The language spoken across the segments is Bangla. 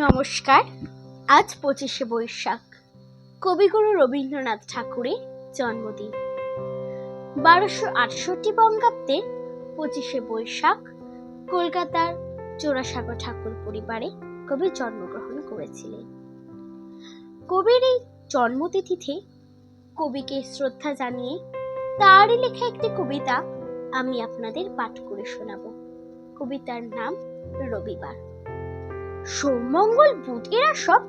নমস্কার। আজ 25শে বৈশাখ, কবিগুরু রবীন্দ্রনাথ ঠাকুরের জন্মদিন। 1268 বঙ্গাব্দের 25শে বৈশাখ কলকাতার জোড়াসাঁকো ঠাকুর পরিবারে কবি জন্মগ্রহণ করেছিলেন। কবির এই জন্মতিথিতে কবিকে শ্রদ্ধা জানিয়ে তারই লেখা একটি কবিতা আমি আপনাদের পাঠ করে শোনাবো। কবিতার নাম রবিবার। সোমমঙ্গল বুধেরা সব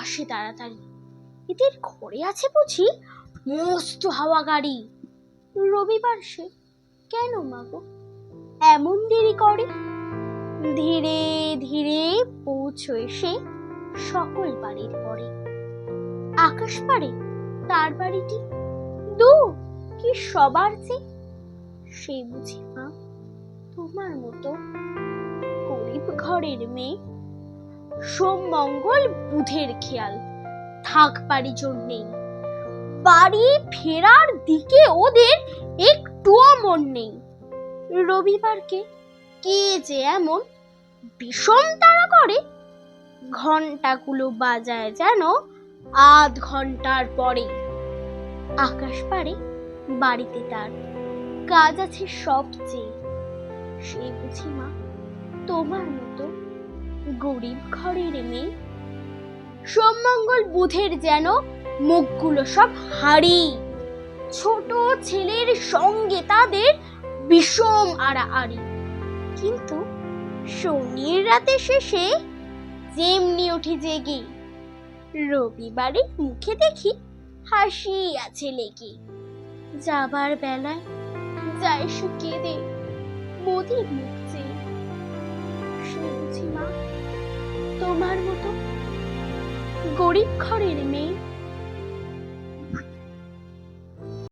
আসে তাড়াতাড়ি, এদের ঘরে আছে বুঝি মস্ত হাওয়া গাড়ি। রবিবার সে কেন মাগো এমন দেরি করে? ধীরে ধীরে পৌঁছো এসে সকল বাড়ির পরে। আকাশ পারে তার বাড়িটি দূর কি সবার চেয়ে, সে বুঝি মা তোমার মতো গরিব ঘরের মেয়ে। সোমমঙ্গল বুধের খেয়াল থাক পারি জোর নেই, বাড়ি ফেরার দিকে ওদের একটুও মন নেই। রবিবারকে কে যে এমন বিষম তাড়া করে, ঘন্টাগুলো বাজায় যেন আধ ঘন্টার পরে। আকাশ পারে বাড়িতে তার কাজ আছে সবচেয়ে, সে বুঝি মা তোমার মতো গরিব ঘরের মেয়ে। সোমমঙ্গল বুধের যেন মুখগুলো সব হাড়ি, ছোট ছেলের সঙ্গে তাদের বিষম আড়াআড়ি। কিন্তু শনির রাতে শেষে যেমনি উঠি জেগে, রবিবারের মুখে দেখি হাসি আছে লেগে। যাবার বেলায় যায় সে কেঁদে মোদির মুখ চেয়ে, সে বুঝি মা তোমার মতো গরিব ঘরের মেয়ে।